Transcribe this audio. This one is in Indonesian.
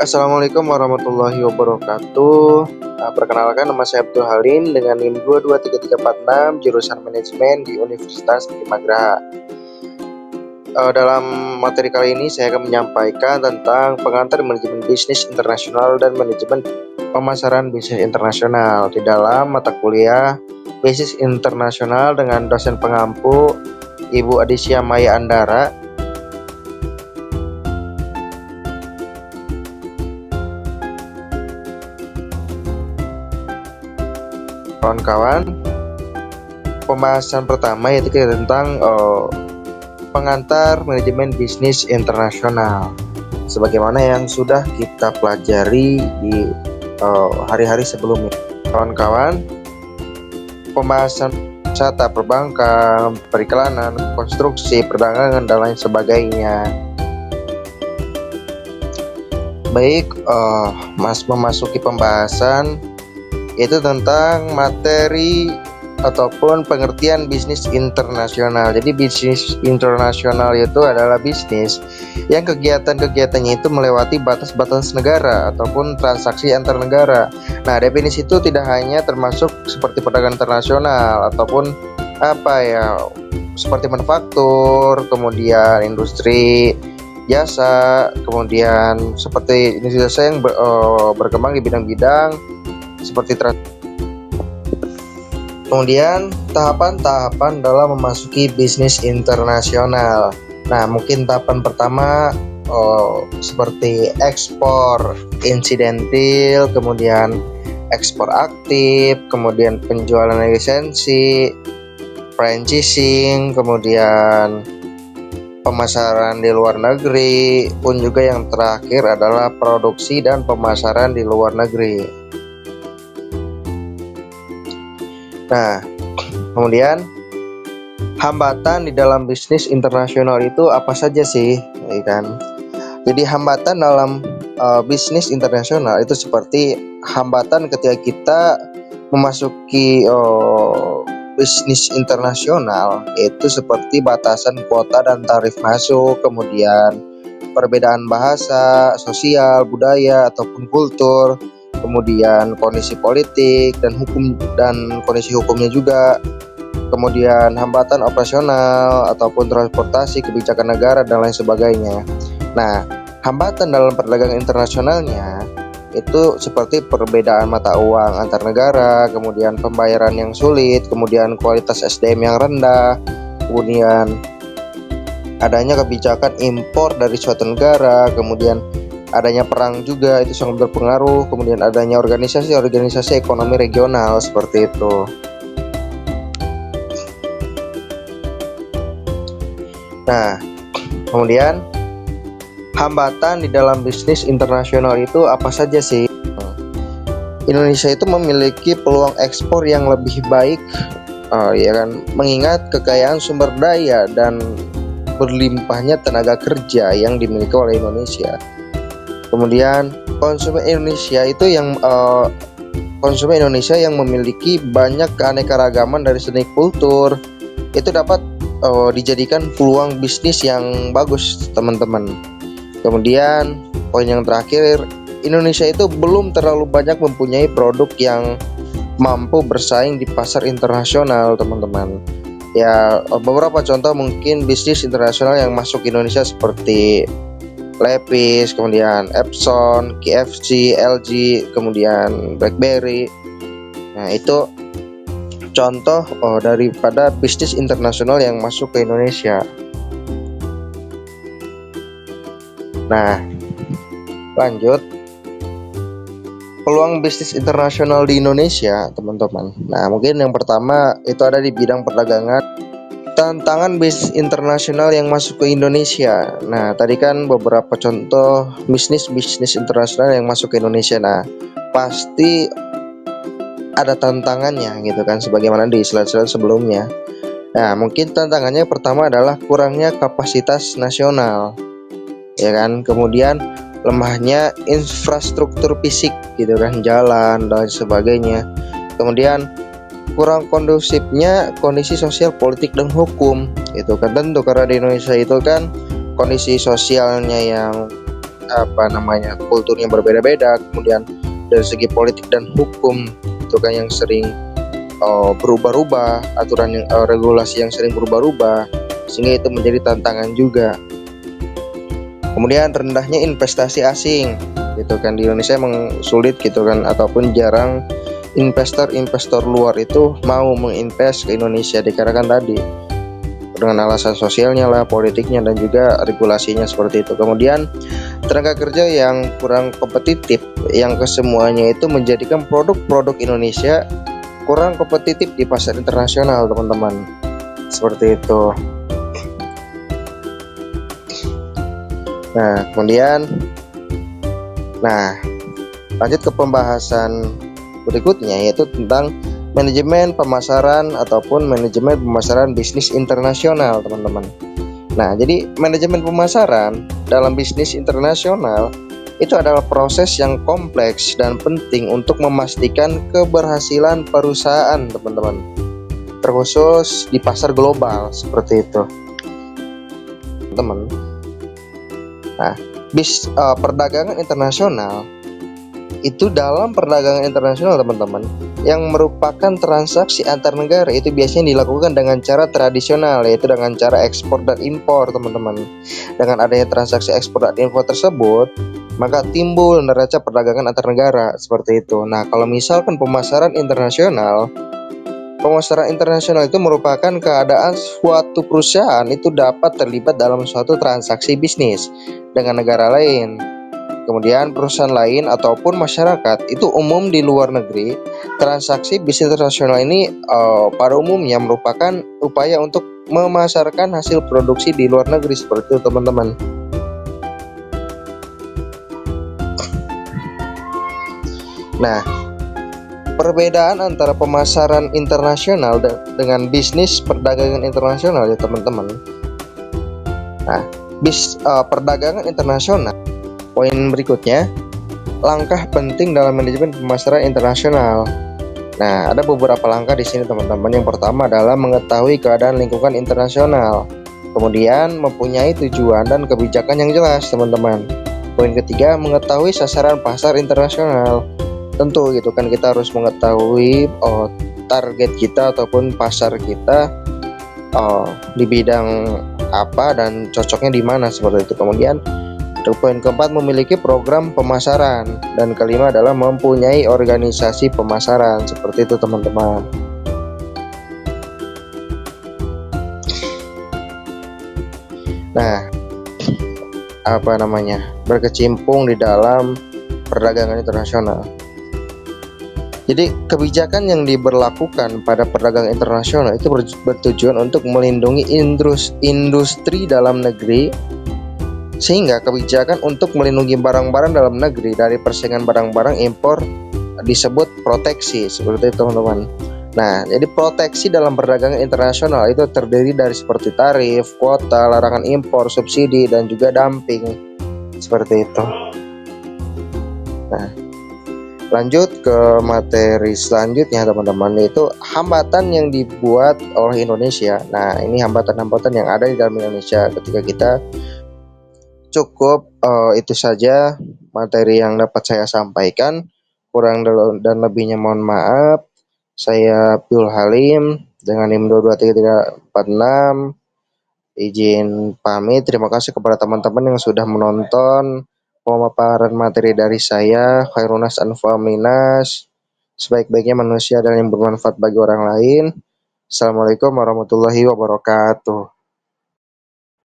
Assalamualaikum warahmatullahi wabarakatuh. Perkenalkan, nama saya Abdul Halim dengan NIM 223346 jurusan manajemen di Universitas Magraha. Dalam materi kali ini saya akan menyampaikan tentang pengantar manajemen bisnis internasional dan manajemen pemasaran bisnis internasional di dalam mata kuliah bisnis internasional dengan dosen pengampu Ibu Adisya Maya Andara. Kawan-kawan, pembahasan pertama yaitu tentang pengantar manajemen bisnis internasional, sebagaimana yang sudah kita pelajari di hari-hari sebelumnya. Kawan-kawan, pembahasan wisata, perbankan, periklanan, konstruksi, perdagangan, dan lain sebagainya. Baik, memasuki pembahasan yaitu tentang materi ataupun pengertian bisnis internasional. Jadi bisnis internasional itu adalah bisnis yang kegiatan-kegiatannya itu melewati batas-batas negara ataupun transaksi antar negara. Nah, definisi itu tidak hanya termasuk seperti perdagangan internasional ataupun seperti manufaktur, kemudian industri jasa, kemudian seperti industri jasa yang berkembang di bidang-bidang seperti kemudian tahapan-tahapan dalam memasuki bisnis internasional. Nah, mungkin tahapan pertama seperti ekspor insidentil, kemudian ekspor aktif, kemudian penjualan lisensi, franchising, kemudian pemasaran di luar negeri, pun juga yang terakhir adalah produksi dan pemasaran di luar negeri. Nah, kemudian hambatan di dalam bisnis internasional itu apa saja sih, ya kan? Jadi hambatan dalam bisnis internasional itu seperti hambatan ketika kita memasuki bisnis internasional, yaitu seperti batasan kuota dan tarif masuk, kemudian perbedaan bahasa, sosial, budaya ataupun kultur, kemudian kondisi politik dan hukum dan kondisi hukumnya juga, kemudian hambatan operasional ataupun transportasi, kebijakan negara dan lain sebagainya. Nah, hambatan dalam perdagangan internasionalnya itu seperti perbedaan mata uang antar negara, kemudian pembayaran yang sulit, kemudian kualitas SDM yang rendah, kemudian adanya kebijakan impor dari suatu negara, kemudian adanya perang juga itu sangat berpengaruh, kemudian adanya organisasi ekonomi regional seperti itu. Nah, kemudian hambatan di dalam bisnis internasional itu apa saja sih? Indonesia itu memiliki peluang ekspor yang lebih baik, ya kan, mengingat kekayaan sumber daya dan berlimpahnya tenaga kerja yang dimiliki oleh Indonesia. Kemudian konsumen Indonesia yang memiliki banyak keanekaragaman dari seni kultur itu dapat dijadikan peluang bisnis yang bagus, teman-teman. Kemudian poin yang terakhir, Indonesia itu belum terlalu banyak mempunyai produk yang mampu bersaing di pasar internasional, teman-teman. Ya, beberapa contoh mungkin bisnis internasional yang masuk Indonesia seperti Levi's, kemudian Epson, KFC, LG, kemudian BlackBerry. Nah, itu contoh daripada bisnis internasional yang masuk ke Indonesia. Nah, lanjut. Peluang bisnis internasional di Indonesia, teman-teman. Nah, mungkin yang pertama itu ada di bidang perdagangan. Tantangan bisnis internasional yang masuk ke Indonesia. Nah, tadi kan beberapa contoh bisnis internasional yang masuk ke Indonesia. Nah, pasti ada tantangannya gitu kan, sebagaimana di slide-slide sebelumnya. Nah, mungkin tantangannya pertama adalah kurangnya kapasitas nasional, ya kan. Kemudian lemahnya infrastruktur fisik gitu kan, jalan dan sebagainya. Kemudian kurang kondusifnya kondisi sosial, politik, dan hukum itu kan. Tentu karena di Indonesia itu kan kondisi sosialnya yang kulturnya berbeda-beda, kemudian dari segi politik dan hukum itu kan yang sering berubah-ubah, aturan yang regulasi yang sering berubah-ubah, sehingga itu menjadi tantangan juga. Kemudian rendahnya investasi asing gitu kan, di Indonesia emang sulit gitu kan, ataupun jarang investor luar itu mau menginvest ke Indonesia dikarenakan tadi dengan alasan sosialnya lah, politiknya, dan juga regulasinya seperti itu. Kemudian tenaga kerja yang kurang kompetitif, yang kesemuanya itu menjadikan produk-produk Indonesia kurang kompetitif di pasar internasional, teman-teman. Seperti itu. Nah, lanjut ke pembahasan berikutnya, yaitu tentang manajemen pemasaran ataupun manajemen pemasaran bisnis internasional, teman-teman. Nah, jadi manajemen pemasaran dalam bisnis internasional itu adalah proses yang kompleks dan penting untuk memastikan keberhasilan perusahaan, teman-teman, terkhusus di pasar global seperti itu, teman. Nah, perdagangan internasional itu, dalam perdagangan internasional, teman-teman, yang merupakan transaksi antar negara, itu biasanya dilakukan dengan cara tradisional, yaitu dengan cara ekspor dan impor, teman-teman. Dengan adanya transaksi ekspor dan impor tersebut, maka timbul neraca perdagangan antar negara seperti itu. Nah, kalau misalkan pemasaran internasional itu merupakan keadaan suatu perusahaan itu dapat terlibat dalam suatu transaksi bisnis dengan negara lain. Kemudian perusahaan lain ataupun masyarakat itu umum di luar negeri. Transaksi bisnis internasional ini pada umumnya merupakan upaya untuk memasarkan hasil produksi di luar negeri seperti itu, teman-teman. Nah, perbedaan antara pemasaran internasional dengan bisnis perdagangan internasional ya, teman-teman. Nah, perdagangan internasional, poin berikutnya, langkah penting dalam manajemen pemasaran internasional. Nah, ada beberapa langkah di sini, teman-teman. Yang pertama adalah mengetahui keadaan lingkungan internasional. Kemudian mempunyai tujuan dan kebijakan yang jelas, teman-teman. Poin ketiga, mengetahui sasaran pasar internasional. Tentu gitu kan, kita harus mengetahui target kita ataupun pasar kita di bidang apa dan cocoknya di mana seperti itu. Kemudian poin keempat, memiliki program pemasaran, dan kelima adalah mempunyai organisasi pemasaran seperti itu, teman-teman. Nah, berkecimpung di dalam perdagangan internasional. Jadi kebijakan yang diberlakukan pada perdagangan internasional itu bertujuan untuk melindungi industri dalam negeri, sehingga kebijakan untuk melindungi barang-barang dalam negeri dari persaingan barang-barang impor disebut proteksi seperti itu, teman-teman. Nah, jadi proteksi dalam perdagangan internasional itu terdiri dari seperti tarif, kuota, larangan impor, subsidi, dan juga dumping seperti itu. Nah, lanjut ke materi selanjutnya, teman-teman, yaitu hambatan yang dibuat oleh Indonesia. Nah, ini hambatan-hambatan yang ada di dalam Indonesia ketika kita cukup itu saja materi yang dapat saya sampaikan. Kurang dan lebihnya mohon maaf. Saya Abdul Halim dengan NIM 223346 izin pamit. Terima kasih kepada teman-teman yang sudah menonton pemaparan materi dari saya. Khairunas anfa'aminas, sebaik-baiknya manusia dan yang bermanfaat bagi orang lain. Assalamualaikum warahmatullahi wabarakatuh.